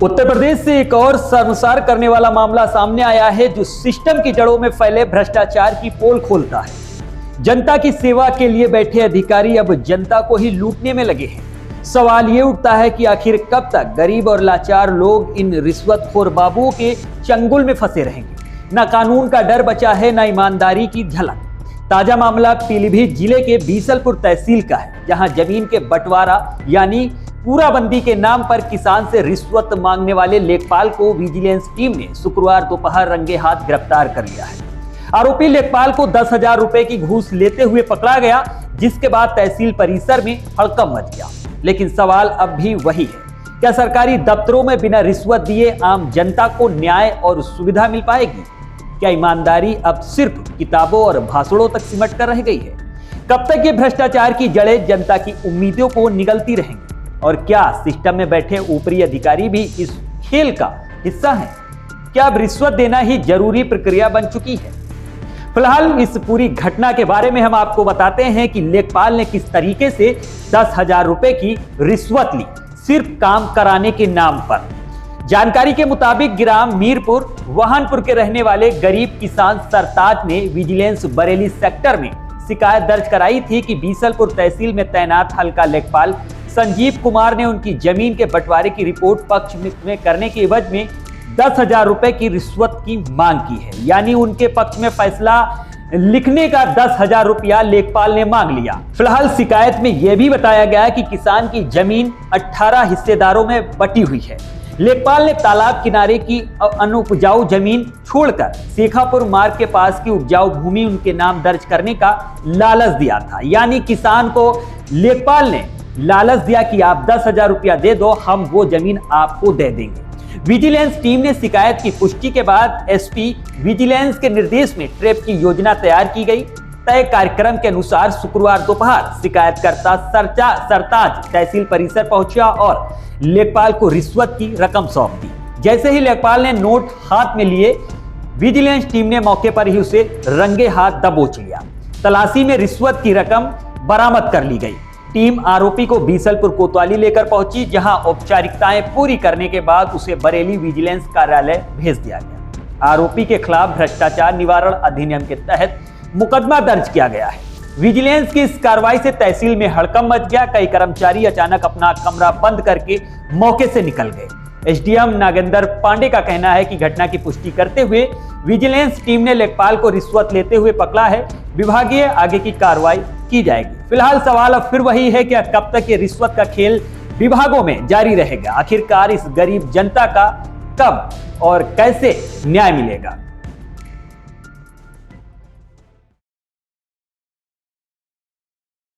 उत्तर प्रदेश से एक और शर्मसार करने वाला मामला सामने आया है, जो सिस्टम की जड़ों में फैले भ्रष्टाचार की पोल खोलता है। जनता की सेवा के लिए बैठे अधिकारी अब जनता को ही लूटने में लगे हैं। सवाल ये उठता है कि आखिर कब तक गरीब और लाचार लोग इन रिश्वतखोर बाबुओं के चंगुल में फंसे रहेंगे। न कानून का डर बचा है, न ईमानदारी की झलक। ताजा मामला पीलीभीत जिले के बीसलपुर तहसील का है, जहां जमीन के बंटवारा यानी पूराबंदी के नाम पर किसान से रिश्वत मांगने वाले लेखपाल को विजिलेंस टीम ने शुक्रवार दोपहर रंगे हाथ गिरफ्तार कर लिया है। आरोपी लेखपाल को 10,000 रुपए की घूस लेते हुए पकड़ा गया, जिसके बाद तहसील परिसर में हड़कंप मच गया। लेकिन सवाल अब भी वही है, क्या सरकारी दफ्तरों में बिना रिश्वत दिए आम जनता को न्याय और सुविधा मिल पाएगी? क्या ईमानदारी अब सिर्फ किताबों और भाषणों तक सिमट कर रह गई है? कब तक ये भ्रष्टाचार की जड़ें जनता की उम्मीदों को निगलती रहेंगी? और क्या सिस्टम में बैठे ऊपरी अधिकारी भी इस खेल का हिस्सा हैं? क्या अब रिश्वत देना ही जरूरी प्रक्रिया बन चुकी है? फिलहाल इस पूरी घटना के बारे में हम आपको बताते हैं कि लेखपाल ने किस तरीके से 10,000 रुपए की रिश्वत ली, सिर्फ काम कराने के नाम पर। जानकारी के मुताबिक ग्राम मीरपुर वाहनपुर के रहने वाले गरीब किसान सरताज ने विजिलेंस बरेली सेक्टर में शिकायत दर्ज कराई थी कि बीसलपुर तहसील में तैनात हल्का लेखपाल संजीव कुमार ने उनकी जमीन के बंटवारे की रिपोर्ट पक्ष में करने के एवज में 10,000 रुपए की रिश्वत की मांग की है। यानी उनके पक्ष में फैसला लिखने का 10,000 रुपया लेखपाल ने मांग लिया। फिलहाल शिकायत में यह भी बताया गया कि किसान की जमीन 18 हिस्सेदारों में बटी हुई है। लेखपाल ने तालाब किनारे की अनुपजाऊ जमीन छोड़कर शेखापुर मार्ग के पास की उपजाऊ भूमि उनके नाम दर्ज करने का लालच दिया था। यानी किसान को लेखपाल ने लालच दिया कि आप 10,000 रुपया दे दो, हम वो जमीन आपको दे देंगे। विजिलेंस टीम ने शिकायत की पुष्टि के बाद एसपी विजिलेंस के निर्देश में ट्रैप की योजना तैयार की गई। तय कार्यक्रम के अनुसार शुक्रवार दोपहर शिकायतकर्ता सरताज तहसील परिसर पहुंचा और लेखपाल को रिश्वत की रकम सौंप दी। जैसे ही लेखपाल ने नोट हाथ में लिए, विजिलेंस टीम ने मौके पर ही उसे रंगे हाथ दबोच लिया। तलाशी में रिश्वत की रकम बरामद कर ली गई। टीम आरोपी को बीसलपुर कोतवाली लेकर पहुंची, जहां औपचारिकताएं पूरी करने के बाद उसे बरेली विजिलेंस कार्यालय भेज दिया गया। आरोपी के खिलाफ भ्रष्टाचार निवारण अधिनियम के तहत मुकदमा दर्ज किया गया है। विजिलेंस की इस कार्रवाई से तहसील में हड़कंप मच गया। कई कर्मचारी अचानक अपना कमरा बंद करके मौके से निकल गए। एसडीएम नागेंद्र पांडे का कहना है कि घटना की पुष्टि करते हुए विजिलेंस टीम ने लेखपाल को रिश्वत लेते हुए पकड़ा है। विभागीय आगे की कार्रवाई की जाएगी। फिलहाल सवाल अब फिर वही है कि कब तक ये रिश्वत का खेल विभागों में जारी रहेगा? आखिरकार इस गरीब जनता का कब और कैसे न्याय मिलेगा?